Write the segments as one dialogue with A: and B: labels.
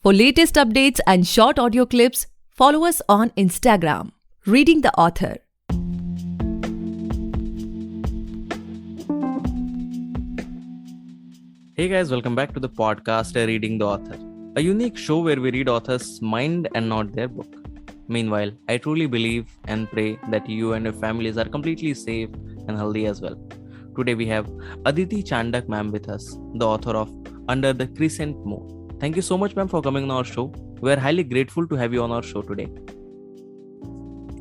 A: For latest updates and short audio clips, follow us on Instagram, Reading the Author.
B: Hey guys, welcome back to the podcast Reading the Author, a unique show where we read authors' mind and not their book. Meanwhile, I truly believe and pray that you and your families are completely safe and healthy as well. Today we have Aditi Chandak ma'am with us, the author of Under the Crescent Moon. Thank you so much ma'am for coming on our show. We are highly grateful to have you on our show today.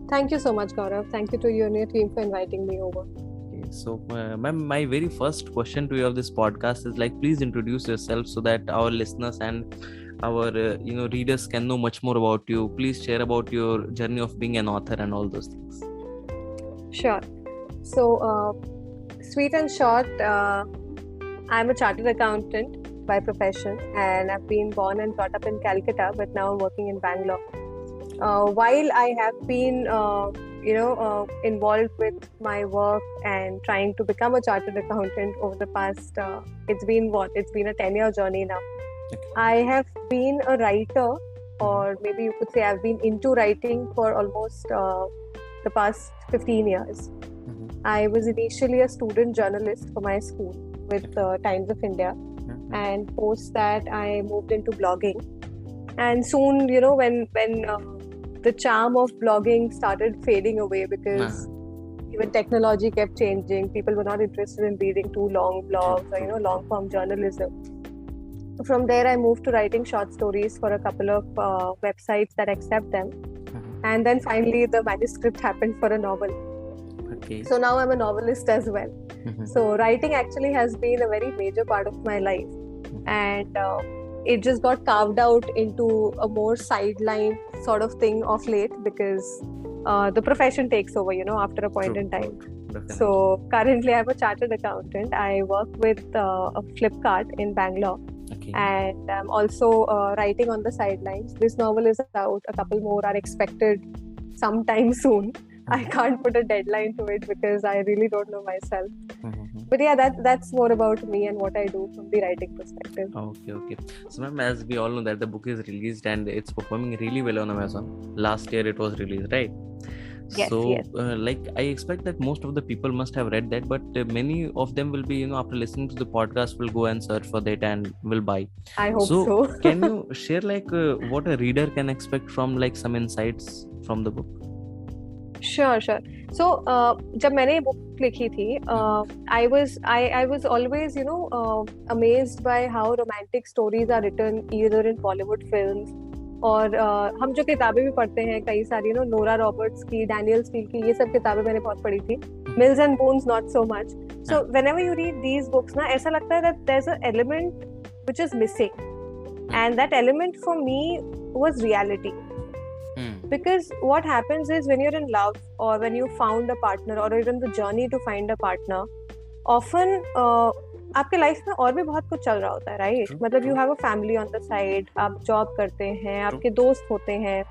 C: Thank you so much, Gaurav. Thank you to you and your team for inviting me over.
B: So, ma'am, my very first question to you of this podcast is please introduce yourself so that our listeners and our readers can know much more about you. Please share about your journey of being an author and all those things.
C: Sure. So, sweet and short, I'm a chartered accountant by profession, and I've been born and brought up in Calcutta, but now I'm working in Bangalore. While I have been involved with my work and trying to become a chartered accountant over the past, it's been a 10-year journey now.
B: Okay.
C: I have been a writer, or maybe you could say I've been into writing for almost the past 15 years.
B: Mm-hmm.
C: I was initially a student journalist for my school with Times of India,
B: Mm-hmm.
C: and post that I moved into blogging. And soon, when the charm of blogging started fading away because even technology kept changing. People were not interested in reading too long blogs or long form journalism. From there, I moved to writing short stories for a couple of websites that accept them.
B: Mm-hmm.
C: And then finally, the manuscript happened for a novel.
B: Okay.
C: So now I'm a novelist as well.
B: Mm-hmm.
C: So writing actually has been a very major part of my life. And it just got carved out into a more sideline sort of thing of late because the profession takes over, after a point in time.
B: Definitely.
C: So currently I'm a chartered accountant. I work with a Flipkart in Bangalore.
B: Okay.
C: And I'm also writing on the sidelines. This novel is out. A couple more are expected sometime soon. I can't put a deadline to it because I really don't know myself.
B: Mm-hmm.
C: But yeah, that's more about me and what I do from the writing perspective.
B: Okay. So ma'am, as we all know that the book is released and it's performing really well on Amazon. Last year it was released, right?
C: Yes,
B: so
C: yes.
B: I expect that most of the people must have read that, but many of them will be after listening to the podcast will go and search for that and will buy.
C: I hope so.
B: Can you share what a reader can expect from some insights from the book?
C: Sure. So जब मैंने ये book लिखी थी, I was always amazed by how romantic stories are written either in Bollywood films और हम जो किताबें भी पढ़ते हैं कई सारी नोरा रॉबर्ट्स की, डैनियल स्टील की, ये सब किताबें मैंने बहुत पढ़ी थी. Mills and bones not so much. So whenever you read these books ना ऐसा लगता है that there's an element which is missing, and that element for me was reality. Because what happens is when you're in love or when you found a partner or you're in the journey to find a partner, often आपके life में और भी बहुत कुछ चल रहा होता है, राइट? मतलब you have a family on the side, आप जॉब करते हैं, आपके दोस्त होते हैं,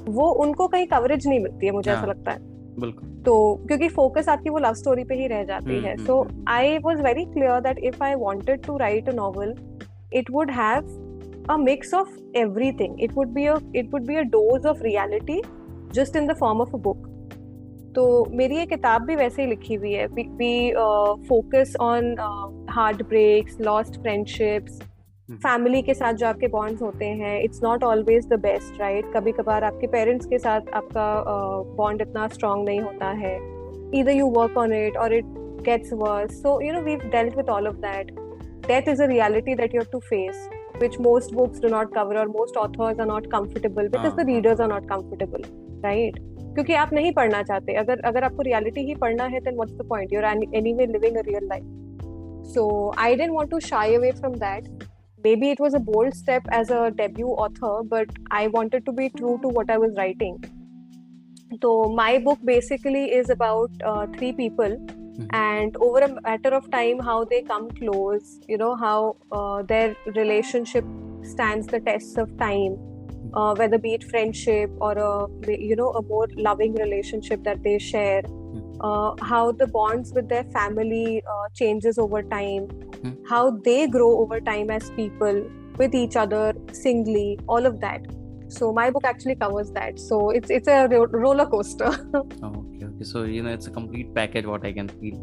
C: वो उनको कहीं कवरेज नहीं मिलती है, मुझे ऐसा लगता है.
B: बिल्कुल.
C: तो क्योंकि फोकस आपकी वो लव स्टोरी पे ही रह जाती है. So I was very clear that if I wanted to write a novel, it would have a mix of everything. It would be a dose of reality just in the form of a book. तो मेरी ये किताब भी वैसे ही लिखी हुई है. We focus on heartbreaks, lost friendships, family के साथ जो आपके बॉन्ड्स होते हैं. It's not always the best, right? कभी कभार आपके पेरेंट्स के साथ आपका बॉन्ड इतना स्ट्रांग नहीं होता है. Either you work on it or it gets worse. So we've dealt with all of that. Death is a reality that you have to face, which most books do not cover or most authors are not comfortable because the readers are not comfortable, right? क्योंकि आप नहीं पढ़ना चाहते. अगर आपको reality ही पढ़ना है, then what's the point? You're anyway living a real life. So I didn't want to shy away from that. Maybe it was a bold step as a debut author, but I wanted to be true to what I was writing. So my book basically is about 3 people. And over a matter of time, how they come close, how their relationship stands the tests of time, whether be it friendship or a more loving relationship that they share, how the bonds with their family changes over time, how they grow over time as people, with each other, singly, all of that. So my book actually covers that. So it's a roller coaster.
B: Okay. So it's a complete package, what I can feel.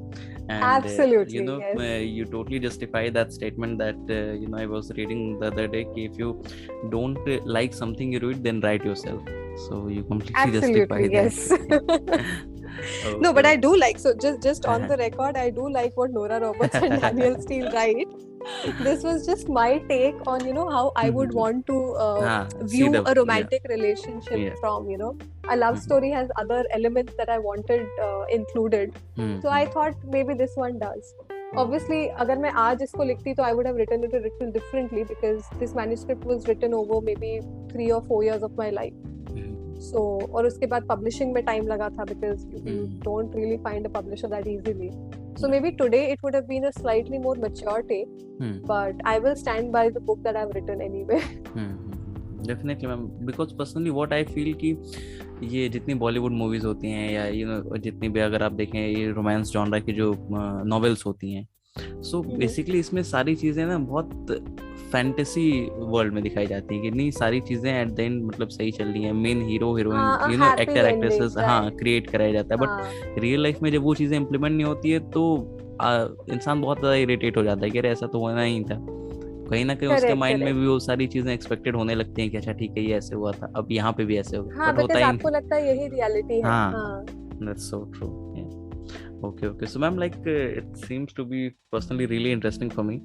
B: And
C: Absolutely, yes.
B: you totally justify that statement that I was reading the other day, if you don't like something you read, then write yourself. So you completely justify
C: Absolutely, yes.
B: that.
C: No, but
B: Okay.
C: I do like, so just on the record, I do like what Nora Roberts and Daniel Steele write. This was just my take on how I would want to
B: see
C: view
B: the
C: a romantic relationship
B: Yeah.
C: from a love story has other elements that I wanted included. So I thought maybe this one does. Obviously, अगर मैं आज इसको लिखती तो I would have written it a little differently, because this manuscript was written over maybe 3 or 4 years of my life. So, और उसके बाद publishing में time लगा था, because you don't really find a publisher that easily. So maybe today it would have been a slightly more mature take, but I will stand by the book that I've written anyway.
B: Definitely ma'am, because personally what I feel कि ये जितनी Bollywood movies होती हैं या जितनी भी अगर आप देखें ये रोमांस जॉनरा की जो नॉवेल्स होती हैं, सो बेसिकली इसमें सारी चीज़ें ना बहुत फैंटेसी वर्ल्ड में दिखाई जाती हैं कि नहीं सारी चीज़ें एट द एंड मतलब सही चल रही हैं, main hero heroine actor actresses create कराया जाता है, बट रियल लाइफ में जब वो चीज़ें इम्प्लीमेंट नहीं होती है तो इंसान बहुत ज़्यादा इरिटेट हो जाता है कि अरे ऐसा तो होना ही था। कहीं ना कहीं उसके माइंड में भी वो सारी चीजें एक्सपेक्टेड होने लगती हैं कि अच्छा ठीक है ये ऐसे हुआ था, अब यहाँ पे भी ऐसे होगा, बट होता ही
C: आपको लगता है यही रियलिटी है।
B: That's so true. Okay. So ma'am, like it seems to be personally really interesting for me,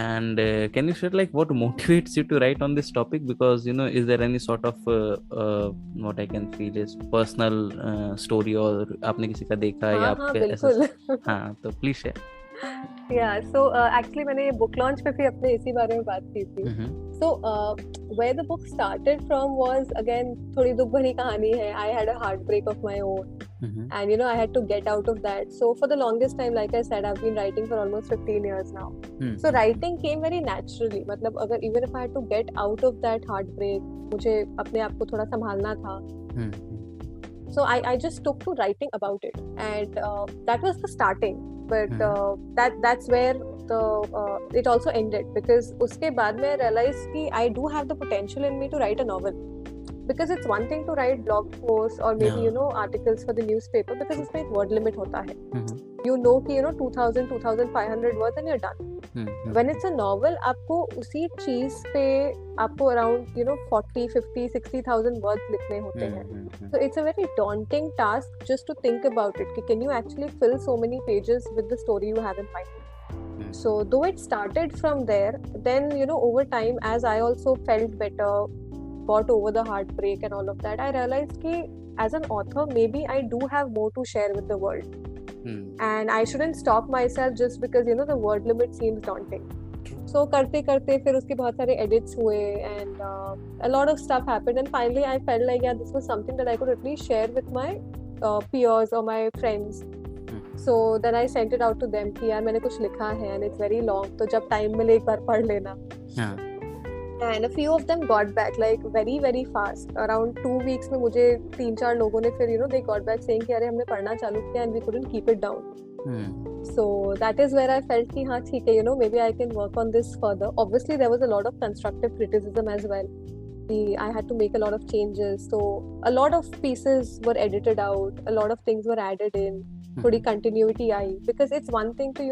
B: and can you share like what motivates you to write on this topic? Because is there any sort of what I can feel is personal story, और आपने किसी का देखा या आपके ऐसा? हाँ, तो please share.
C: Yeah, so actually मैंने ये book launch पे भी अपने इसी बारे में बात की थी. So where the book started from was again थोड़ी दुख भरी कहानी है. I had a heartbreak of my own, and I had to get out of that. So for the longest time, like I said, I've been writing for almost 15 years now. So writing came very naturally. मतलब अगर even if I had to get out of that heartbreak, मुझे अपने आप को थोड़ा संभालना था. So I just took to writing about it, and that was the starting. But that's where it also ended, because उसके बाद में I realized कि I do have the potential in me to write a novel. Because it's one thing to write blog posts or maybe articles for the newspaper, because उसमें एक word limit होता है. You know कि 2000 2500 words and you're done. When it's a novel, आपको उसी चीज पे आपको around 40 50 60,000 words लिखने होते हैं. So it's a very daunting task just to think about it. Can you actually fill so many pages with the story you have in mind? So though it started from there, then over time, as I also felt better, got over the heartbreak and all of that, I realized कि as an author, maybe I do have more to share with the world. And I shouldn't stop myself just because the word limit seems daunting. So करते करते फिर उसके बहुत सारे edits हुए, and a lot of stuff happened, and finally I felt like this was something that I could at least share with my peers or my friends. So then I sent it out to them कि यार मैंने कुछ लिखा है and it's very long, तो जब time मिले एक बार पढ़ लेना. And a few of them got back like very very fast. Around 2 weeks में मुझे 3-4 लोगों ने फिर they got back saying कि अरे हमने पढ़ना चालू किया and we couldn't keep it down. So that is where I felt कि हाँ ठीक है, maybe I can work on this further. Obviously there was a lot of constructive criticism as well. I had to make a lot of changes, so a lot of pieces were edited out, a lot of things were added in, थोड़ी continuity I, because it's one thing to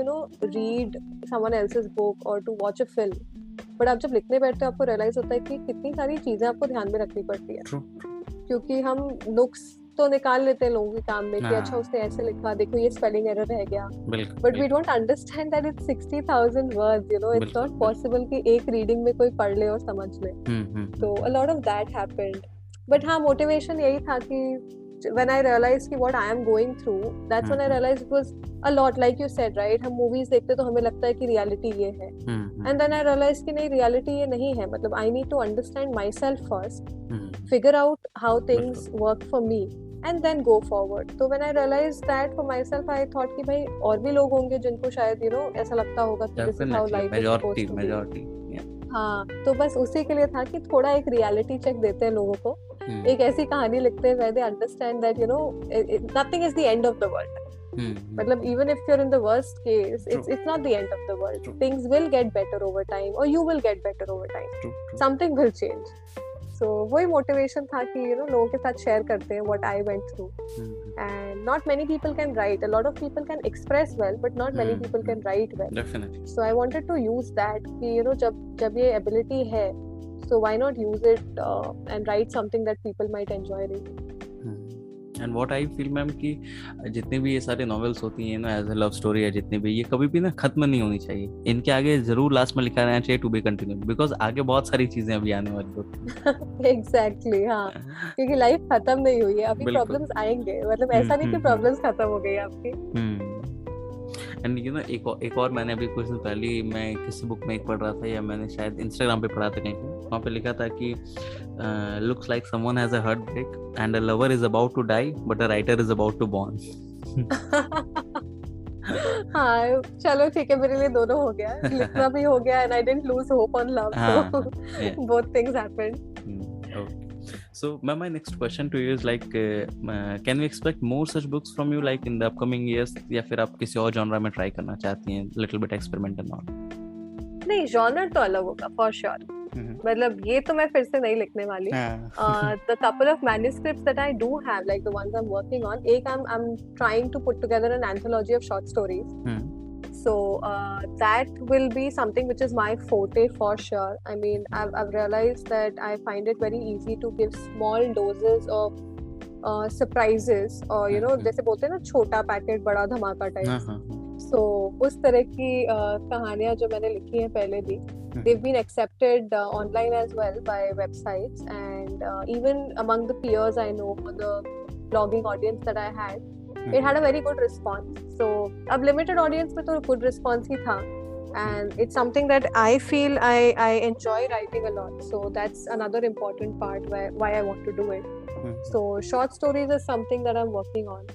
C: read someone else's book or to watch a film, but आप जब लिखने बैठते हो आपको realize होता है कि कितनी सारी चीजें आपको ध्यान में रखनी पड़ती है. क्योंकि हम नुक्स तो निकाल लेते हैं लोगों के काम में कि अच्छा उसने ऐसे लिखा, देखो ये स्पेलिंग एरर रह गया, but we don't understand that it's 60,000 words, it's not possible कि एक रीडिंग में कोई पढ़ ले और समझ ले. तो अ lot of that happened. But हाँ, मोटिवेशन यही था कि when I realized कि what I am going through, that's when I realized it was a lot, like you said, right? हम movies देखते तो हमें लगता है कि reality ये है, and then I realized कि नहीं, reality ये नहीं है. मतलब I need to understand myself first, figure out how things work for me, and then go forward. So when I realized that for myself, I thought कि भाई और भी लोग होंगे जिनको शायद ऐसा लगता होगा कि this is how life is supposed to be. Majority. हाँ, तो बस उसी के लिए था कि थोड़ा एक रियलिटी चेक देते हैं लोगों को, एक ऐसी कहानी लिखते हैं where they understand that nothing is the end of the world. मतलब even if you're in the worst case,
B: True.
C: it's not the end of the world.
B: True.
C: Things will get better over time, or you will get better over time.
B: True.
C: Something will change. So वही motivation था कि लोगों के साथ share करते हैं what I went through. And not many people can write. A lot of people can express well, but not many people can write well.
B: Definitely.
C: So I wanted to use that कि जब ये ability है, so why not use it and write something that people might enjoy reading.
B: And what I feel ma'am कि जितने भी ये सारे novels होती हैं ना, एज अ लव स्टोरी है, जितने भी, ये कभी भी ना खत्म नहीं होनी चाहिए. इनके आगे जरूर लास्ट में लिखा रहना चाहिए टू बी कंटिन्यू, बिकॉज आगे बहुत सारी चीजें अभी आने वाली होती हैं.
C: एग्जैक्टली, हाँ, क्योंकि लाइफ खत्म नहीं हुई है, अभी प्रॉब्लम्स आएंगे. मतलब ऐसा नहीं कि प्रॉब्लम्स खत्म हो गई आपकी.
B: एंड एक और मैंने अभी कुछ दिन पहले मैं किसी बुक में एक पढ़ रहा था, या मैंने शायद इंस्टाग्राम पे पढ़ा था कहीं पे, वहाँ पे लिखा था कि looks like someone has a heart break and a lover is about to die but a writer is about to born.
C: हाँ, चलो ठीक है, मेरे लिए दोनों हो गया. लिखना भी हो गया and I didn't lose hope on love, so both things happened.
B: Okay. So, ma'am, my next question to you is like, can we expect more such books from you like in the upcoming years, या फिर आप किसी और genre में try करना चाहती हैं, little bit experiment and all?
C: नहीं, genre तो अलग होगा for sure. मतलब ये तो मैं फिर से नहीं लिखने वाली. The couple of manuscripts that I do have, like the ones I'm working on, I'm trying to put together an anthology of short stories. So that will be something which is my forte for sure. I mean, I've realized that I find it very easy to give small doses of surprises, or जैसे बोलते हैं ना, छोटा packet बड़ा धमाका type. So उस तरह की कहानियां जो मैंने लिखी हैं पहले भी, they've been accepted online as well by websites, and even among the peers I know, the blogging audience that I had, it had a very good response. So अब limited audience में तो good response ही था, and it's something that I feel I enjoy writing a lot. So that's another important part why I want to do it. So short stories is something that I'm working on.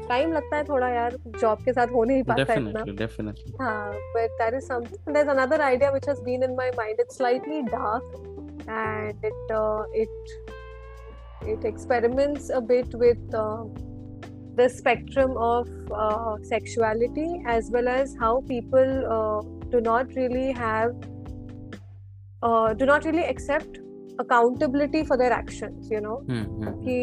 C: Time लगता है थोड़ा यार, job के साथ हो नहीं पाता इतना.
B: Definitely.
C: हाँ, but that is something. There's another idea which has been in my mind. It's slightly dark, and it experiments a bit with the spectrum of sexuality, as well as how people do not really accept accountability for their actions, कि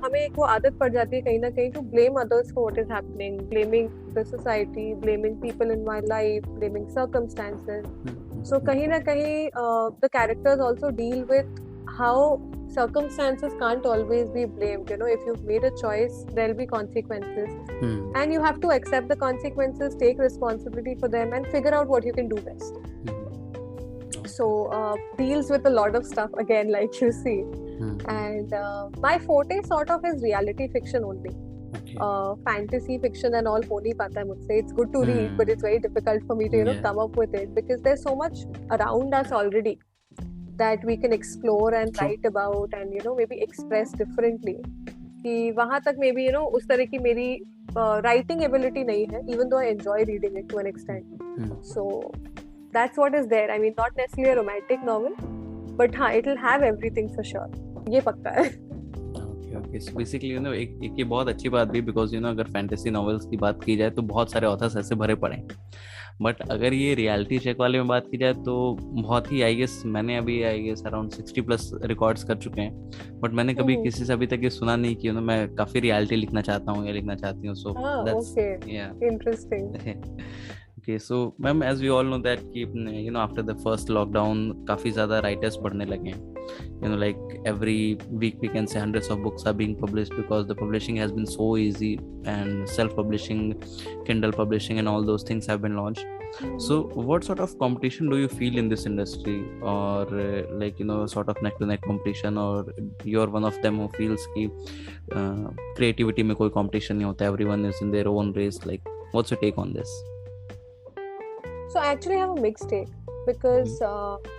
C: हमें एक वो आदत पड़ जाती है कहीं ना कहीं to blame others for what is happening, blaming the society, blaming people in my life, blaming circumstances. So कहीं ना कहीं the characters also deal with how circumstances can't always be blamed. If you've made a choice, there'll be consequences, and you have to accept the consequences, take responsibility for them, and figure out what you can do best. So deals with a lot of stuff again, like you see. And my forte sort of is reality fiction only. Fantasy fiction and all ho nahi pata hai mujhse. It's good to read, but it's very difficult for me to come up with it, because there's so much around us already that we can explore and write about, and maybe express differently. कि वहाँ तक maybe उस तरह की मेरी writing ability नहीं है, even though I enjoy reading it to an extent. So that's what is there. I mean, not necessarily a romantic novel, but हाँ, it'll have everything for sure. ये पक्का है.
B: Okay, so basically एक ये बहुत अच्छी बात भी, because अगर फैंटेसी नॉवेल्स की बात की जाए तो बहुत सारे ऑथर्स ऐसे भरे पड़े हैं, बट अगर ये रियलिटी चेक वाले में बात की जाए तो बहुत ही, आई गेस मैंने अभी अराउंड 60+ रिकॉर्ड्स कर चुके हैं, बट मैंने कभी किसी से अभी तक ये सुना नहीं कि मैं काफी रियलिटी लिखना चाहता हूँ या लिखना चाहती हूँ. So that's interesting. Okay, so ma'am, as we all know that after the first lockdown काफी ज़्यादा writers बढ़ने लगे हैं. Like every week we can say hundreds of books are being published, because the publishing has been so easy, and self-publishing, Kindle publishing, and all those things have been launched. So what sort of competition do you feel in this industry, or sort of neck to neck competition, or you're one of them who feels कि creativity में कोई competition नहीं होता, everyone is in their own race? Like, what's your take on this?
C: So I actually have a mixed take, because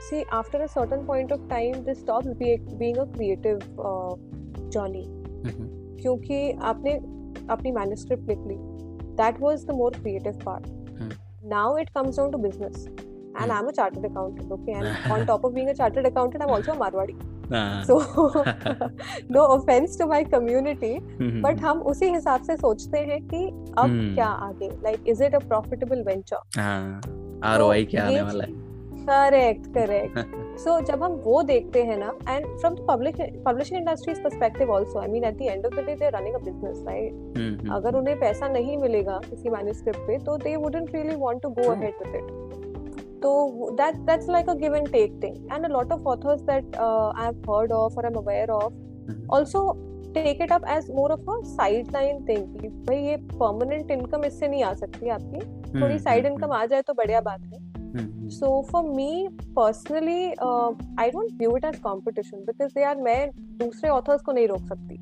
C: see, after a certain point of time, this stops being a creative journey. क्योंकि आपने अपनी manuscript लिख ली, that was the more creative part. Now it comes down to business, and I'm a chartered accountant, okay, and on top of being a chartered accountant, I'm also a Marwadi. So no offense to my community, but हम उसी हिसाब से सोचते हैं कि अब क्या आगे, like is it a profitable venture?
B: ROI क्या आने वाला है?
C: Correct. So जब हम वो देखते हैं ना, and from the publishing industry's perspective also, I mean at the end of the day they're running a business, right? अगर उन्हें पैसा नहीं मिलेगा किसी manuscript पे, तो they wouldn't really want to go ahead with it. So that's like a give and take thing, and a lot of authors that I've heard of or I'm aware of also take it up as more of a sideline thing कि भाई ये permanent income इससे नहीं आ सकती आपकी, थोड़ी side income आ जाए तो बढ़िया बात है. So for me personally, I don't view it as competition because मैं दूसरे authors को नहीं रोक सकती.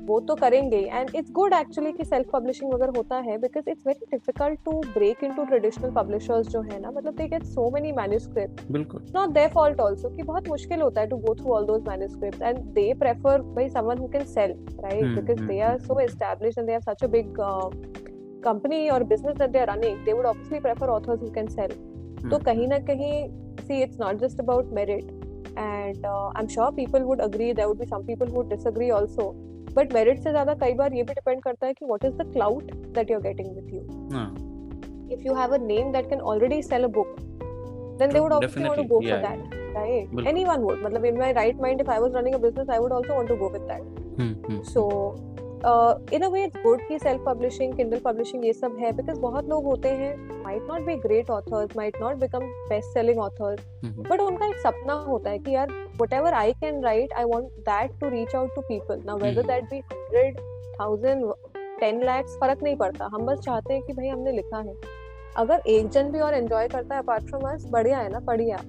C: वो तो करेंगे, and it's good actually कि self publishing अगर होता है, because it's very difficult to break into traditional publishers जो है ना, मतलब they get so many manuscripts.
B: बिल्कुल.
C: Not their fault also कि बहुत मुश्किल होता है to go through all those manuscripts, and they prefer by someone who can sell, right? Because they are so established and they have such a big company or business that they are running. They would obviously prefer authors who can sell. तो कहीं ना कहीं see, it's not just about merit, and I'm sure people would agree, there would be some people who would disagree also. But merit से ज़्यादा कई बार ये भी depend करता है कि what is the clout that you're getting with you. If you have a name that can already sell a book, then they would obviously want to go for that, right? Anyone would. मतलब in my right mind, if I was running a business, I would also want to go with that. So in a way, it's good कि self publishing, Kindle publishing ये सब है, because बहुत लोग होते हैं might not be great authors, might not become best selling authors, but उनका एक सपना होता है कि यार whatever I can write, I want that to reach out to people. Now whether that be 100, 1000, 10 lakhs फर्क नहीं पड़ता, हम बस चाहते हैं कि भाई हमने लिखा है, अगर एक जन भी और enjoy करता है apart from us, बढ़िया है ना, बढ़िया.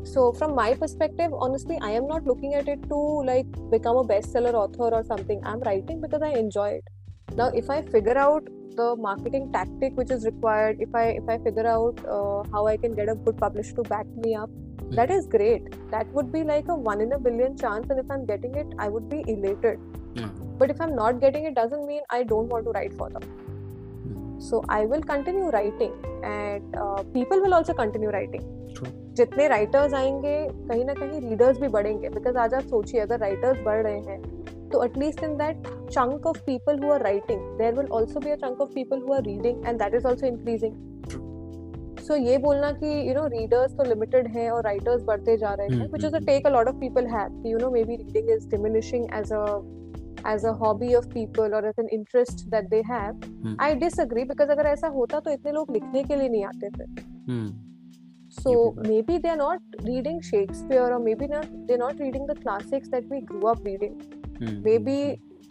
C: So from my perspective, honestly, I am not looking at it to like become a bestseller author or something. I'm writing because I enjoy it. Now, if I figure out the marketing tactic which is required, if I figure out how I can get a good publisher to back me up, that is great. That would be like a 1 in a billion chance, and if I'm getting it, I would be elated. But if I'm not getting it, doesn't mean I don't want to write for them. So I will continue writing, and people will also continue writing.
B: True.
C: जितने writers आएंगे कहीं ना कहीं readers भी बढ़ेंगे, because आज आप सोचिए अगर राइटर्स बढ़ रहे हैं तो at least in that chunk of people who are writing there will also be a chunk of people who are reading, and that is also increasing. So ये बोलना कि यू नो रीडर्स तो लिमिटेड है और राइटर्स बढ़ते जा रहे हैं, which is a take a lot of people have कि you know maybe reading is diminishing as a hobby of people or as an interest that they have. I disagree, because अगर ऐसा होता तो इतने लोग लिखने के लिए नहीं आते थे. So maybe they're not reading Shakespeare, or maybe they're not reading the classics that we grew up reading. Maybe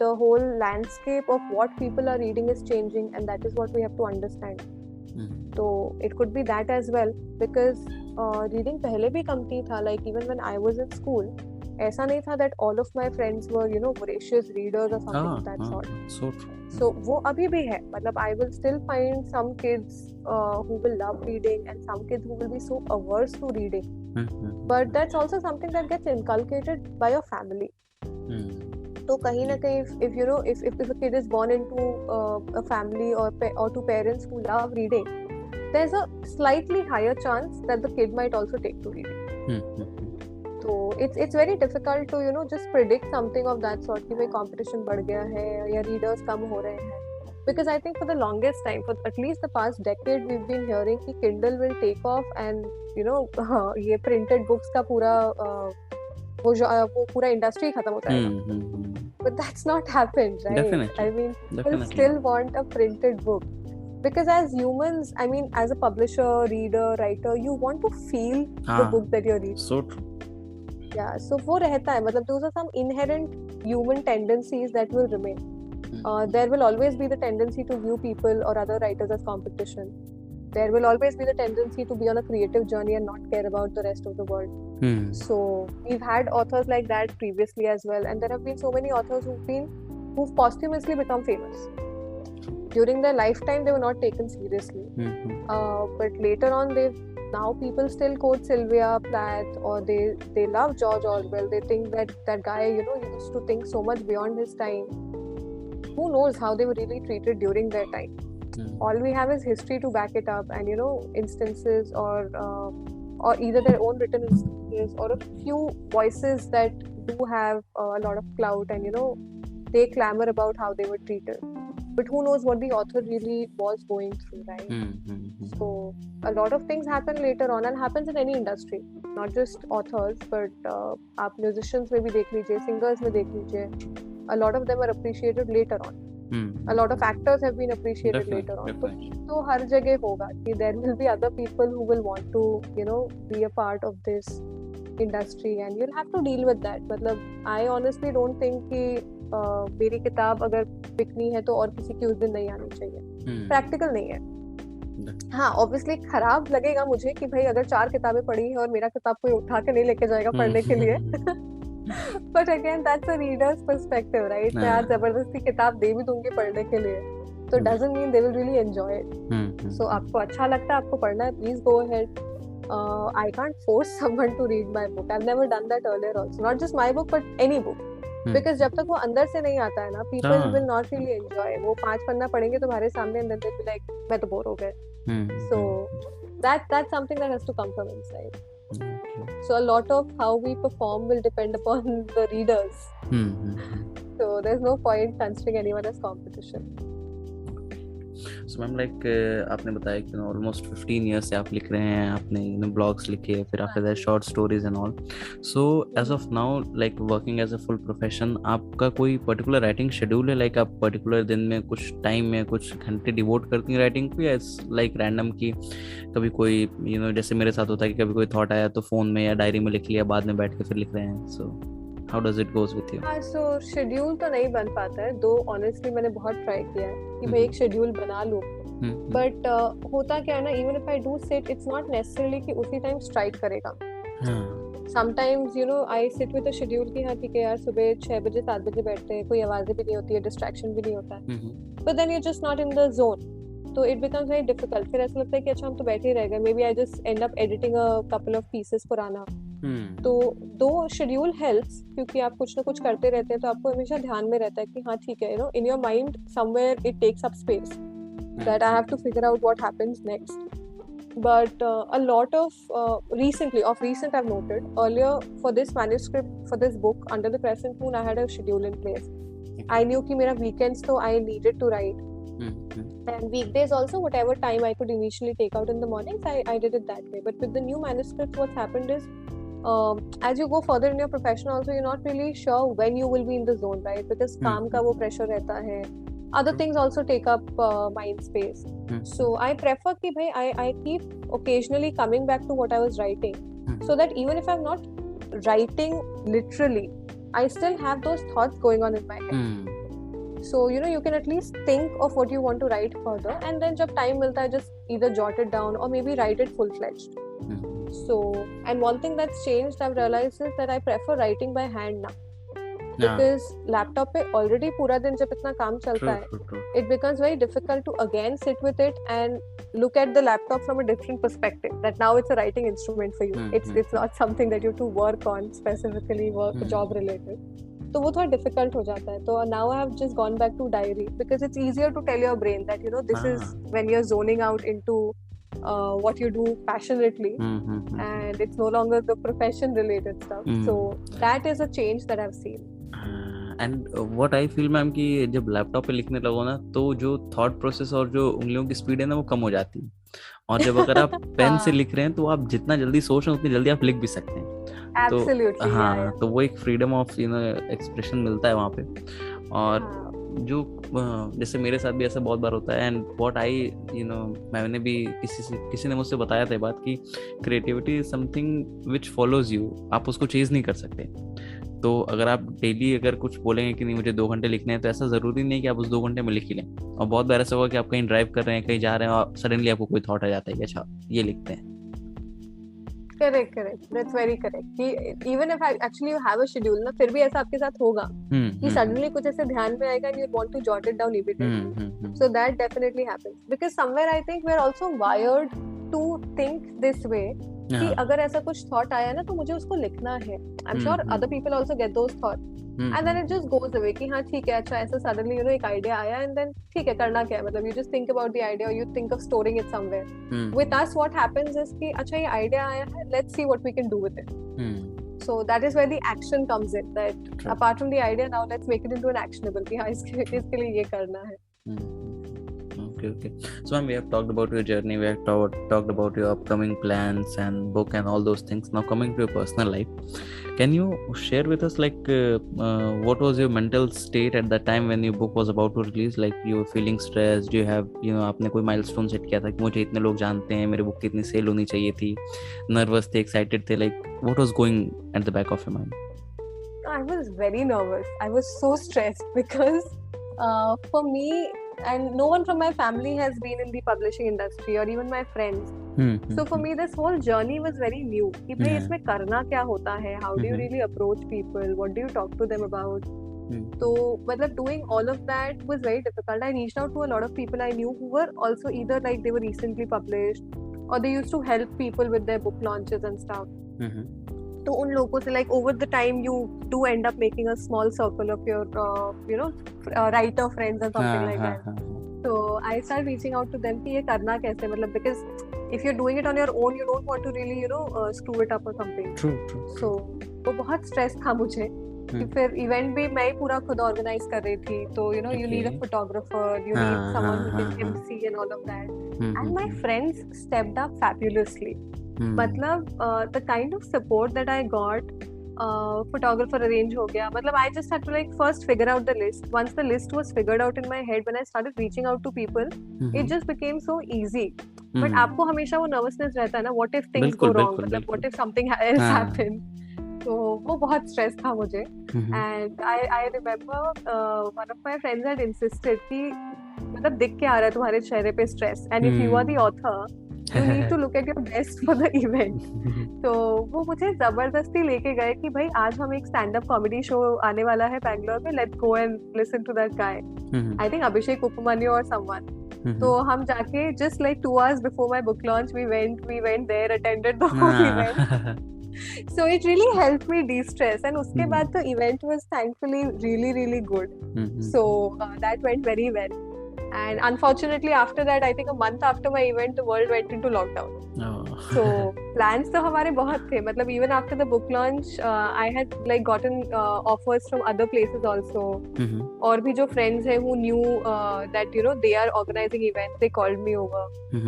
C: the whole landscape of what people are reading is changing, and that is what we have to understand. So it could be that as well, because reading पहले भी कम था. Like even when I was in school, ऐसा नहीं था that all of my friends were, you know, voracious readers or something of that sort.
B: So true.
C: So वो अभी भी है, मतलब I will still find some kids who will love reading and some kids who will be so averse to reading. But that's also something that gets inculcated by your family. तो कहीं ना कहीं if you know if a kid is born into a family or to parents who love reading, there's a slightly higher chance that the kid might also take to reading. So it's very difficult to, you know, just predict something of that sort कि भाई competition बढ़ गया है या readers कम हो रहे हैं, because I think for the longest time, for at least the past decade, we've been hearing कि Kindle will take off and you know ये printed books का पूरा वो पूरा industry खत्म हो जाएगा. But that's not happened, right?
B: Definitely.
C: I mean, people still want a printed book. Because as humans, I mean, as a publisher, reader, writer, you want to feel the book that you're reading.
B: So true.
C: Yeah, so वो रहता है, मतलब those are some inherent human tendencies that will remain. There will always be the tendency to view people or other writers as competition. There will always be the tendency to be on a creative journey and not care about the rest of the world. So we've had authors like that previously as well, and there have been so many authors who've posthumously become famous. During their lifetime, they were not taken seriously. But later on, now people still quote Sylvia Plath, or they love George Orwell. They think that guy, you know, he used to think so much beyond his time. Who knows how they were really treated during their time? All we have is history to back it up, and you know, instances or either their own written voices or a few voices that do have a lot of clout, and they clamor about how they were treated. But who knows what the author really was going through, right? So a lot of things happen later on, and happens in any industry, not just authors, but आप musicians में भी देख लीजिए, singers में देख लीजिए, a lot of them are appreciated later on. A lot of actors have been appreciated later on. तो हर जगह होगा कि there will be other people who will want to be a part of this industry, and you'll have to deal with that. मतलब I honestly don't think कि मेरी किताब अगर bikini है तो और किसी की उस दिन नहीं आनी चाहिए. प्रैक्टिकल नहीं है. हाँ, ऑब्वियसली खराब लगेगा मुझे कि भाई अगर 4 किताबें पढ़ी है और मेरा किताब कोई उठा के नहीं लेके जाएगा पढ़ने के लिए. But again, that's a reader's perspective, right? मैं आज जबरदस्ती किताब दे भी दूंगी पढ़ने के लिए, तो doesn't mean they will really enjoy it. So आपको अच्छा लगता है, आपको पढ़ना है, please go ahead. I can't force someone to read my book. I've never done that earlier also. Not just my book, but any book. Because जब तक वो अंदर से नहीं आता है ना, people will not really enjoy. वो 5 पन्ना पढ़ेंगे तुम्हारे सामने, and then they'll be like, मैं तो बोर हो गए. So that's something that has to come from inside. So a lot of how we perform will depend upon the readers. So there's no point considering anyone as competition.
B: So ma'am आपने बताया कि almost 15 years से आप लिख रहे हैं, आपने blogs लिखे, फिर after that short stories and all. So as of now, working as a full profession, आपका कोई particular writing schedule है? आप particular दिन में कुछ time में कुछ घंटे devote करती हैं writing को, या random की कभी कोई जैसे मेरे साथ होता है कि कभी कोई thought आया तो phone में या डायरी में लिख लिया, बाद में बैठ के फिर लिख रहे हैं. So how does it goes with you?
C: So schedule तो नहीं बन पाता है, दो honestly मैंने बहुत try किया है कि मैं एक schedule बना लूँ. But होता क्या है ना, even if I do sit, it's not necessarily कि उसी time strike करेगा. Sometimes I sit with a schedule कि हाँ ठीक है यार, सुबह 6 बजे 7 बजे बैठते हैं, कोई आवाज़ें भी नहीं होती है, distraction भी नहीं होता है. But then you're just not in the zone. So it becomes very difficult. फिर ऐसा लगता है कि अच्छा हम तो बैठे ही रह गए. Maybe I just end up editing a couple of pieces पुराना. तो दो शेड्यूल हेल्प्स, क्योंकि आप कुछ ना कुछ करते रहते हैं तो आपको हमेशा ध्यान में रहता है कि हाँ ठीक है, in your mind somewhere it takes up space that I have to figure out what happens next. But a lot of recent I've noted earlier for this manuscript, for this book Under the Crescent Moon, I had a schedule in place. I knew कि मेरा weekends तो I needed to write, and weekdays also, whatever time I could initially take out in the mornings, I did it that way. But with the new manuscript, what's happened is as you go further in your profession also, you're not really sure when you will be in the zone, right? Because काम का वो pressure रहता है. Other things also take up mind space. So I prefer कि भाई I keep occasionally coming back to what I was writing, so that even if I'm not writing literally, I still have those thoughts going on in my head. So you can at least think of what you want to write further, and then जब time मिलता है, just either jot it down or maybe write it full-fledged. So, and one thing that's changed, I've realized, is that I prefer writing by hand now. Because laptop पे already पूरा दिन जब इतना काम चलता है, it becomes very difficult to again sit with it and look at the laptop from a different perspective, that now it's a writing instrument for you. It's not something that you have to work on specifically, job related. तो वो थोड़ा difficult हो जाता है. तो now I have just gone back to diary, because it's easier to tell your brain that this is when you're zoning out into what you do passionately, and it's no longer the profession related stuff. So that is a change that I've seen.
B: And what I feel ma'am कि जब laptop पे लिखने लगो ना, तो जो thought process और जो उंगलियों की स्पीड है ना, वो कम हो जाती है. और जब अगर आप पेन से लिख रहे हैं तो आप जितना जल्दी सोच रहे हैं उतनी जल्दी आप लिख भी सकते हैं.
C: Absolutely,
B: हाँ, तो वो एक फ्रीडम ऑफ एक्सप्रेशन मिलता है वहाँ पे. और जो जैसे मेरे साथ भी ऐसा बहुत बार होता है, एंड व्हाट आई मैंने भी किसी ने मुझसे बताया था बात कि creativity is something which follows you. आप उसको चेज नहीं कर सकते. तो अगर आप डेली अगर कुछ बोलेंगे कि नहीं मुझे 2 घंटे लिखने हैं, तो ऐसा जरूरी नहीं कि आप उस 2 घंटे में लिख ही लें. और बहुत बार ऐसा होगा कि आप कहीं ड्राइव कर रहे हैं, कहीं जा रहे हैं, और सडनली आपको कोई थॉट आ जाता है कि अच्छा ये लिखते हैं.
C: Correct. That's very correct. कि even if actually you have a schedule ना, फिर भी ऐसा आपके साथ होगा कि suddenly कुछ ऐसे ध्यान में आएगा and you want to jot it down immediately. So that definitely happens, because somewhere I think we're also wired to think this way, कि अगर ऐसा कुछ थॉट आया ना तो मुझे उसको लिखना है. I'm sure other people also get those thoughts. And then it just goes away कि हाँ ठीक है, अच्छा ऐसा suddenly एक idea आया and then ठीक है, करना क्या है, मतलब you just think about the idea or you think of storing it somewhere. With us what happens is कि अच्छा ये idea आया है, let's see what we can do with it. So that is where the action comes in, that apart from the idea, now let's make it into an actionable कि हाँ इसके लिए ये करना है.
B: Okay. So ma'am, we have talked about your journey, we have talked about your upcoming plans and book and all those things. Now coming to your personal life, can you share with us what was your mental state at the time when your book was about to release? Like you were feeling stressed? Do you have आपने कोई milestone set किया था कि मुझे इतने लोग जानते हैं, मेरी बुक कितनी सेल होनी चाहिए थी, nervous थे, excited थे, like what was going at the back of your mind?
C: I was very nervous. I was so stressed because for me, and no one from my family has been in the publishing industry or even my friends. So for me, this whole journey was very new. कि भाई इसमें करना क्या होता है? How do you really approach people? What do you talk to them about? So मतलब doing all of that was very difficult. I reached out to a lot of people I knew who were also either like they were recently published or they used to help people with their book launches and stuff. तो उन लोगों से like over the time you do end up making a small circle of your writer friends and something like that. So I started reaching out to them कि ये करना कैसे, मतलब because if you're doing it on your own you don't want to really screw it up or something.
B: True.
C: So वो बहुत stress था मुझे कि फिर event भी मैं ही पूरा खुद organize कर रही थी, तो you need a photographer, you need someone who can MC and all of that. And my friends stepped up fabulously. मतलब the kind of support that I got, photographer arrange हो गया, मतलब I just had to like first figure out the list. Once the list was figured out in my head, when I started reaching out to people, it just became so easy. But आपको हमेशा वो nervousness रहता है ना, what if things go wrong, मतलब what if something else happens. तो वो बहुत stress था मुझे. And I remember one of my friends had insisted कि मतलब दिख के आ रहा है तुम्हारे चेहरे पे stress, and if you are the author you need to look at your best for the event. तो वो मुझे जबरदस्ती लेके गए कि भाई आज हम एक स्टैंड अप कॉमेडी शो आने वाला है बैंगलोर में, let's go and listen to that guy. I think Abhishek Upmanyu और समवन. तो हम जाके just like 2 hours before my book launch we went there, attended the whole event. So it really helped me de-stress, and उसके बाद the event was thankfully really really good. So that went very well. And unfortunately after that, I think a month after my event, the world went into lockdown. So plans तो हमारे बहुत थे, मतलब even after the book launch, I had like gotten offers from other places also. और भी जो friends हैं who knew that they are organizing events, they called me over.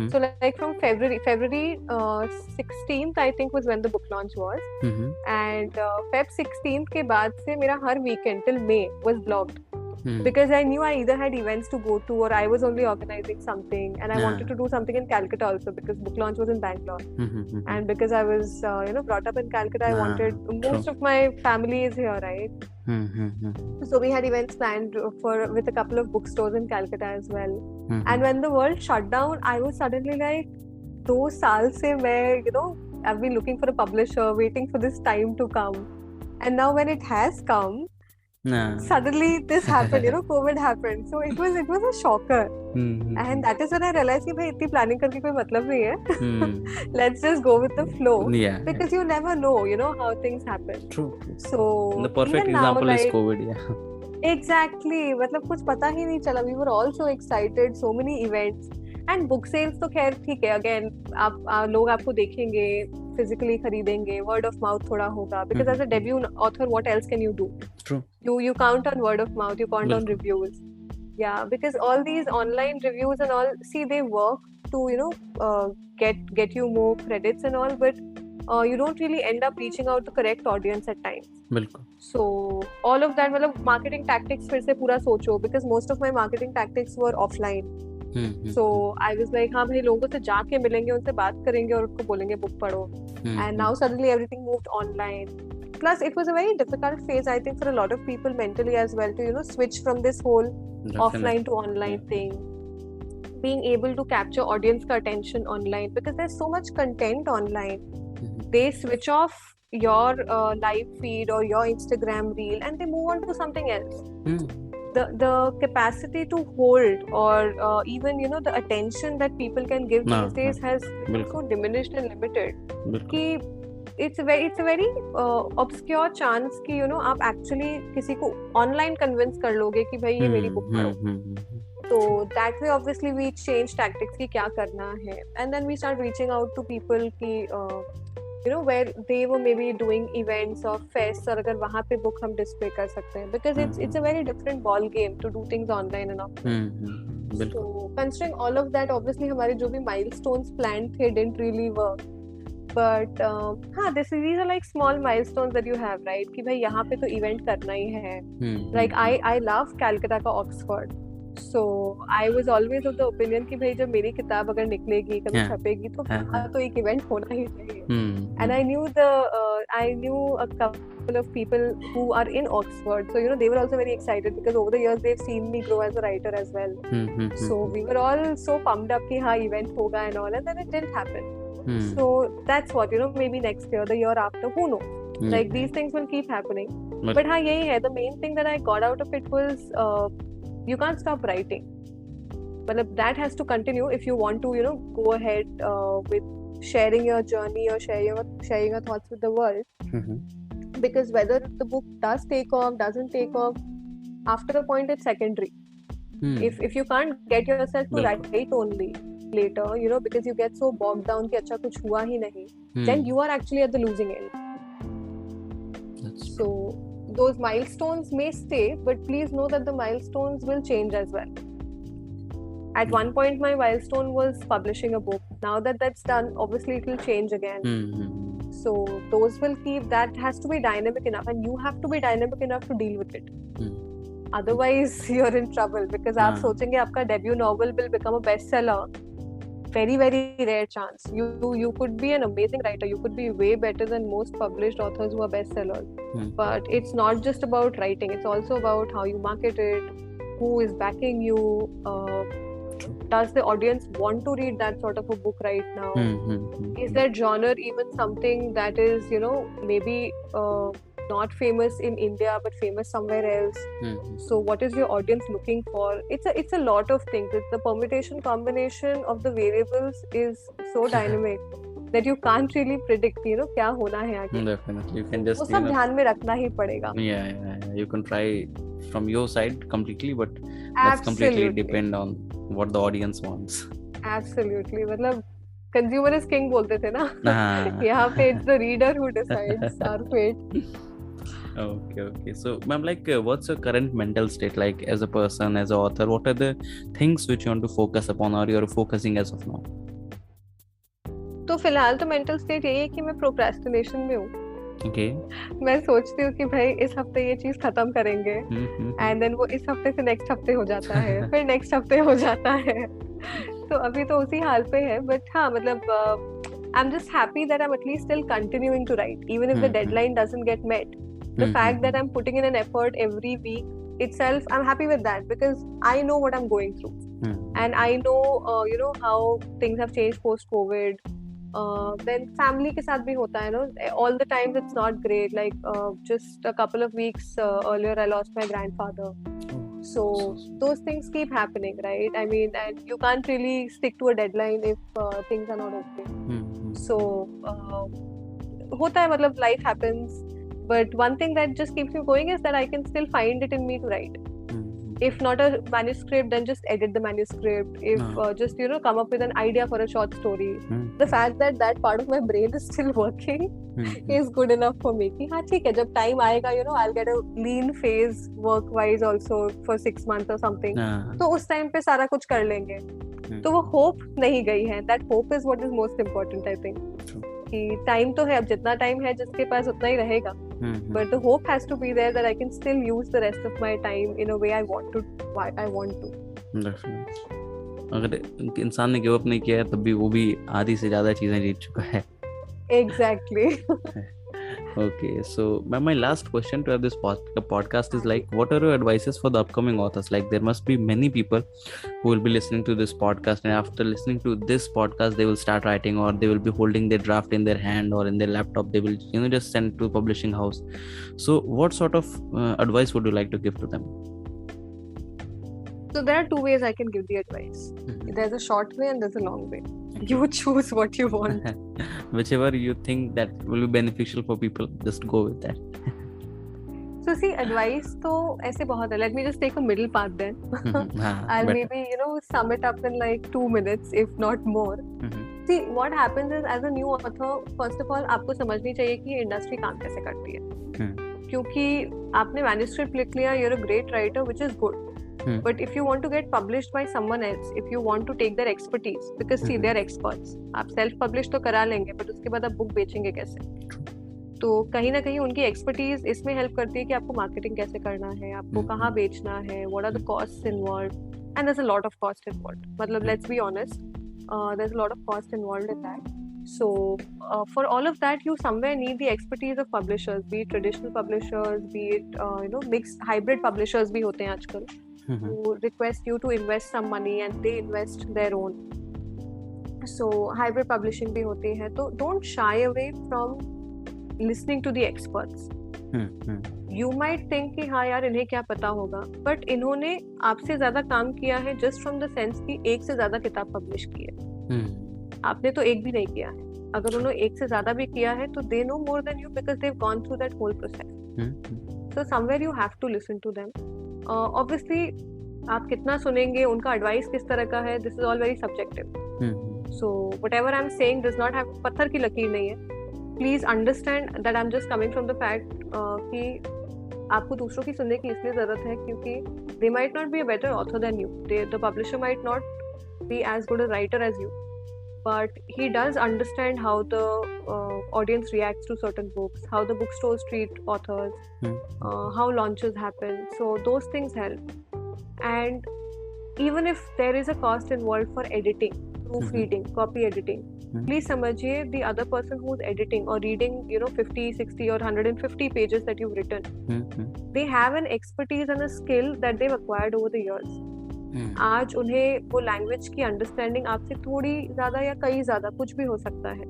C: So like from February 16th I think was when the book launch was. And Feb 16th के बाद से मेरा हर weekend till May was blocked. Because I knew I either had events to go to or I was only organizing something, and I wanted to do something in Calcutta also because book launch was in Bangalore. And because I was brought up in Calcutta, I wanted, most of my family is here, right? So we had events planned with a couple of bookstores in Calcutta as well. And when the world shut down, I was suddenly like 2 साल से मैं I've been looking for a publisher, waiting for this time to come, and now when it has come, suddenly this happened, COVID happened. So it was a shocker. And that is when I realized कि भाई इतनी planning करके कोई मतलब नहीं है. Let's just go with the flow. Because you never know, how things happen.
B: True.
C: So
B: the perfect example is COVID.
C: Exactly. मतलब कुछ पता ही नहीं चला. We were all so excited. So many events. And book sales तो खैर ठीक है. Again, लोग आपको देखेंगे, physically खरीदेंगे, word of mouth थोड़ा होगा. Because as a debut author, what else can you do?
B: True.
C: You count on word of mouth. You count on reviews. Yeah, because all these online reviews and all, see, they work to get you more credits and all, but you don't really end up reaching out to correct audience at times.
B: बिल्कुल.
C: So all of that, मतलब marketing tactics फिर से पूरा सोचो, because most of my marketing tactics were offline. So I was like, हाँ भाई लोगों से जाके मिलेंगे, उनसे बात करेंगे और उनको बोलेंगे बुक पढ़ो. And now suddenly everything moved online. Plus it was a very difficult phase, I think, for a lot of people mentally as well to switch from this whole offline to online thing. Being able to capture audience ka attention online, because there's so much content online. They switch off your live feed or your Instagram reel and they move on to something else. the capacity to hold, or even the attention that people can give these days has so diminished and limited कि it's a very obscure chance कि आप actually किसी को online convince कर लोगे कि भाई ये मेरी book पढ़ो. So that way obviously we change tactics कि क्या करना है, and then we start reaching out to people कि where they were maybe doing events or fests, और अगर वहाँ पे book हम display कर सकते हैं, because it's a very different ball game to do things online and offline. So considering all of that, obviously हमारे जो भी milestones planned थे didn't really work. But these are like small milestones that you have, right? कि भाई यहाँ पे तो event करना ही है. Like I love Calcutta का Oxford. So I was always of the opinion कि भाई जब मेरी किताब अगर निकलेगी कभी छपेगी तो तो एक इवेंट होना ही चाहिए. And I knew a couple of people who are in Oxford, so they were also very excited because over the years they've seen me grow as a writer as well. So we were all so pumped up कि हाँ event होगा and all, and then it didn't happen. So that's what maybe next year, the year after, who knows? Like these things will keep happening. But हाँ यही है, the main thing that I got out of it was you can't stop writing. But that has to continue if you want to go ahead with sharing your journey or sharing your thoughts with the world. Because whether the book does take off, doesn't take off, after a point it's secondary. If you can't get yourself to write only later, because you get so bogged down कि अच्छा कुछ हुआ ही नहीं, then you are actually at the losing end. So those milestones may stay, but please know that the milestones will change as well. At one point my milestone was publishing a book. Now that that's done, obviously it will change again. So those will keep, that has to be dynamic enough, and you have to be dynamic enough to deal with it. Otherwise you're in trouble, because आप सोचेंगे आपका debut novel will become a bestseller. Very very rare chance. You could be an amazing writer, you could be way better than most published authors who are bestsellers, but it's not just about writing, it's also about how you market it, who is backing you, does the audience want to read that sort of a book right now? Is that genre even something that is maybe not famous in India but famous somewhere else? So what is your audience looking for? It's a lot of things. The permutation combination of the variables is so dynamic that you can't really predict क्या होना है आगे.
B: Definitely, you can just
C: वो सब ध्यान में रखना ही पड़ेगा.
B: Yeah, you can try from your side completely, but that's completely depend on what the audience wants.
C: Absolutely. मतलब consumer is king बोलते थे ना. यहाँ पे it's the reader who decides our fate.
B: Okay. So ma'am, like what's your current mental state, like as a person, as an author? What are the things which you want to focus upon, or you're focusing as of now?
C: तो फिलहाल तो mental state यही है कि मैं procrastination में हूँ.
B: Okay.
C: मैं सोचती हूँ कि भाई इस हफ्ते ये चीज खत्म करेंगे, and then वो इस हफ्ते से next हफ्ते हो जाता है, फिर next हफ्ते हो जाता है. तो अभी तो उसी हाल पे है. But हाँ मतलब I'm just happy that I'm at least still continuing to write, even if the deadline doesn't get met. The fact that I'm putting in an effort every week itself, I'm happy with that, because I know what I'm going through. And I know how things have changed post COVID. Then family के साथ भी होता है all the times it's not great, like just a couple of weeks earlier I lost my grandfather. So those things keep happening, right? I mean, and you can't really stick to a deadline if things are not okay. So होता है, मतलब life happens. But one thing that just keeps me going is that I can still find it in me to write. If not a manuscript, then just edit the manuscript. If just come up with an idea for a short story. The fact that that part of my brain is still working is good enough for me. कि हाँ ठीक है, जब time आएगा I'll get a lean phase work wise also for 6 months or something. तो उस time पे सारा कुछ कर लेंगे. तो वो hope नहीं गई है. That hope is what is most important, I think. कि time तो है, अब जितना time है जिसके पास उतना ही रहेगा. But the hope has to be there that I can still use the rest of my time in a way I want to.
B: Definitely. अगर इंसान ने गिव अप नहीं किया है तब भी वो भी आधी से ज्यादा चीजें जीत चुका है.
C: Exactly.
B: Okay, so my last question to have this podcast is like, what are your advices for the upcoming authors? Like there must be many people who will be listening to this podcast, and after listening to this podcast they will start writing, or they will be holding their draft in their hand or in their laptop. They will just send to publishing house. So what sort of advice would you like to give to them?
C: So there are two ways I can give the advice. There's a short way and there's a long way. You choose what you want.
B: Whichever you think that will be beneficial for people, just go with that.
C: So see, advice तो ऐसे बहुत है. Let me just take a middle path then. I'll maybe sum it up in like 2 minutes, if not more. See, what happens is as a new author, first of all, आपको समझनी चाहिए कि industry काम कैसे करती है. क्योंकि आपने मैन्युस्क्रिप्ट लिख लिया, you're a great writer, which is good. But if you want to get published by someone else, if you want to take their expertise, because see, they're experts. आप self publish तो करा लेंगे, but उसके बाद आप book बेचेंगे कैसे? तो कहीं ना कहीं उनकी एक्सपर्टीज इसमें हेल्प करती है कि आपको मार्केटिंग कैसे करना है, आपको कहाँ बेचना है, what are the costs involved, and there is a lot of cost involved. मतलब let's be honest, there is a lot of cost involved in that. So for all of that, you somewhere need the expertise of publishers, be it traditional publishers, be it mixed hybrid publishers भी होते हैं आजकल, who request you to invest some money and they invest their own. So hybrid publishing भी होती है. तो don't shy away from listening to the experts. You might think कि हाँ यार इन्हें क्या पता होगा, but इन्होंने आपसे ज्यादा काम किया है just from the sense कि एक से ज्यादा किताब पब्लिश की है. आपने तो एक भी नहीं किया है. अगर उन्होंने एक से ज्यादा भी किया है तो they know more than you because they've gone through that whole process. So somewhere you have to listen to them. Obviously आप कितना सुनेंगे, उनका एडवाइस किस तरह का है, this is all very subjective. So whatever I'm saying does not have, पत्थर की लकीर नहीं है. Please understand that I'm just coming from the fact कि आपको दूसरों की सुनने की इसलिए ज़रूरत है क्योंकि they might not be a better author than you. The publisher might not be as good a writer as you, but he does understand how the audience reacts to certain books, how the bookstores treat authors, how launches happen. So those things help. And even if there is a cost involved for editing, proofreading, copy editing, please समझिए the other person who's editing or reading 50, 60 or 150 pages that you've written, they have an expertise and a skill that they've acquired over the years. आज उन्हें वो language की understanding आपसे थोड़ी ज्यादा या कई ज्यादा कुछ भी हो सकता है.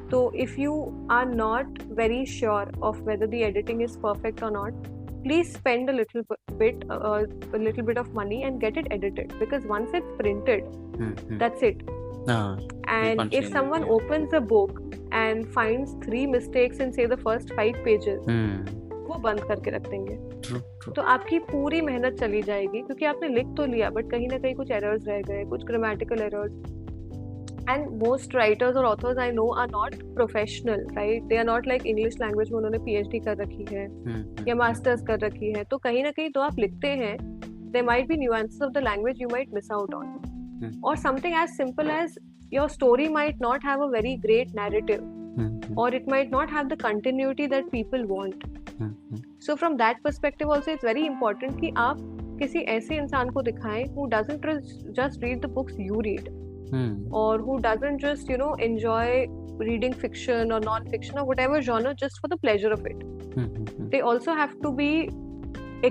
C: तो if you are not very sure of whether the editing is perfect or not, please spend a little bit of money and get it edited, because once it's printed, that's it. And if someone opens a book and finds 3 mistakes in say the first 5 pages, वो बंद करके रख देंगे. तो आपकी पूरी मेहनत चली जाएगी क्योंकि आपने लिख तो लिया बट कहीं ना कहीं कुछ एरर्स रह गए, कुछ grammatical errors. And most writers or authors I know are not professional, right? They are not like English language में उन्होंने PhD कर रखी है या masters कर रखी है. तो कहीं ना कहीं तो आप लिखते हैं, there might be nuances of the language you might miss out on. Or something as simple as your story might not have a very great narrative, or it might not have the continuity that people want. So from that perspective also it's very important कि आप किसी ऐसे इंसान को दिखाएं who doesn't just read the books you read, or who doesn't just enjoy reading fiction or non-fiction or whatever genre just for the pleasure of it. They also have to be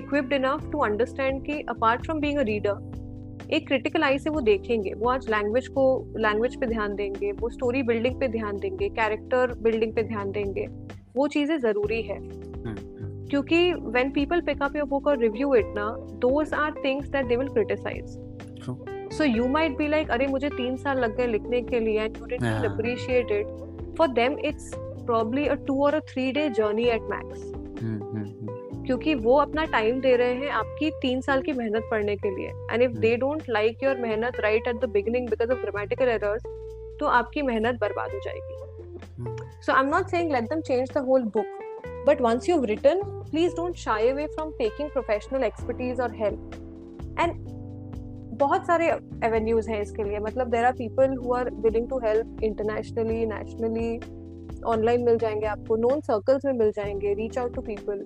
C: equipped enough to understand कि apart from being a reader, एक critical आई से वो देखेंगे, वो आज language पे ध्यान देंगे, वो स्टोरी बिल्डिंग पे ध्यान देंगे, कैरेक्टर बिल्डिंग पे ध्यान देंगे. वो चीजें जरूरी है क्योंकि when people pick up your book or review it ना, those are things that they will criticize. So you might be like, अरे मुझे 3 साल लग गए लिखने के लिए, and you didn't appreciate it. For them it's probably a 2 or a 3 day journey at max. क्योंकि वो अपना टाइम दे रहे हैं आपकी 3 साल की मेहनत पढ़ने के लिए. And if they don't like your मेहनत right at the beginning because of grammatical errors, तो आपकी मेहनत बर्बाद हो जाएगी. So I am not saying let them change the whole book, but once you have written, please don't shy away from taking professional expertise और help. And बहुत सारे avenues हैं इसके लिए. मतलब there are people who are willing to help internationally, nationally. Online मिल जाएंगे आपको, known circles में मिल जाएंगे. Reach out to people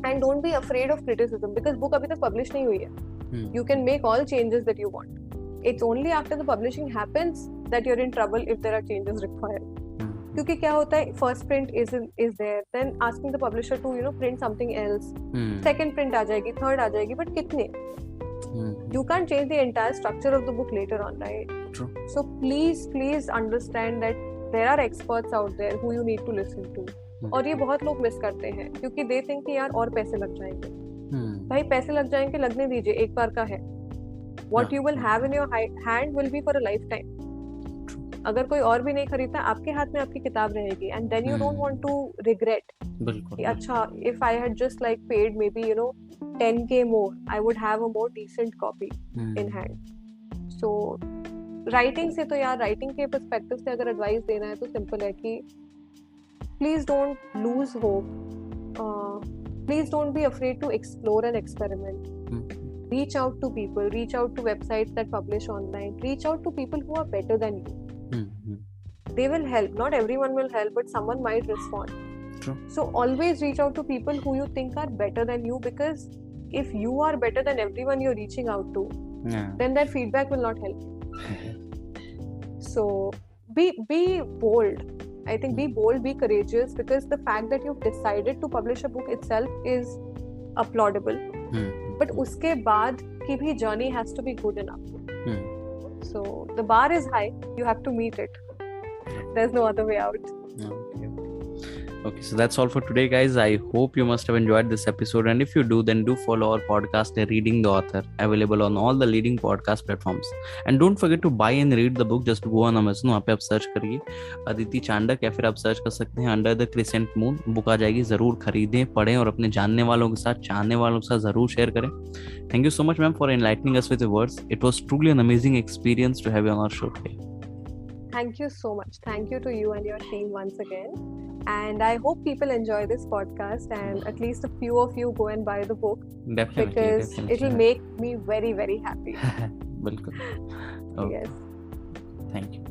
C: and don't be afraid of criticism because book अभी तक publish नहीं हुई है. You can make all changes that you want. It's only after the publishing happens that you're in trouble if there are changes required. क्योंकि क्या होता है, first print is there, then asking the publisher to print something else, second print आ जाएगी, third आ जाएगी, but कितने? You can't change the entire structure of the book later on, right?
B: True.
C: So please understand that there are experts out there who you need to listen to. और ये बहुत लोग miss करते हैं क्योंकि they think कि यार और पैसे लग जाएंगे. भाई पैसे लग जाएंगे, लगने दीजिए, एक बार का है. what you will have in your hand will be for a lifetime. अगर कोई और भी नहीं खरीदता, आपके हाथ में आपकी किताब रहेगी, and then you don't want to regret.
B: बिल्कुल.
C: अच्छा, if I had just like paid maybe 10K more, I would have a more decent copy in hand. So writing से तो यार, writing के perspective से अगर advice देना है तो simple है कि please don't lose hope. Please don't be afraid to explore and experiment. Reach out to people, reach out to websites that publish online, reach out to people who are better than you. They will help. Not everyone will help, but someone might respond.
B: True.
C: So always reach out to people who you think are better than you, because if you are better than everyone you're reaching out to, then that feedback will not help you. So be bold. I think be bold, be courageous, because the fact that you've decided to publish a book itself is applaudable. But uske baad ki bhi journey has to be good enough. So the bar is high. You have to meet it. There's no other way out.
B: Okay, so that's all for today, guys. I hope you must have enjoyed this episode, and if you do, then do follow our podcast, Reading the Author, available on all the leading podcast platforms. And don't forget to buy and read the book. Just go on Amazon, वहाँ पे आप search करिए अदिति चांडक, या फिर आप search कर सकते हैं under the crescent moon. Book आ जाएगी. जरूर खरीदें, पढ़ें और अपने जानने वालों के साथ, चाहने वालों के साथ जरूर शेयर करें. Thank you so much, ma'am, for enlightening us with your words. It was truly an amazing experience to have you on our show today.
C: Thank you so much. Thank you to you and your team once again. And I hope people enjoy this podcast, and at least a few of you go and buy the book.
B: Definitely.
C: Because it'll make me very, very happy.
B: बिल्कुल. Okay.
C: Yes.
B: Thank you.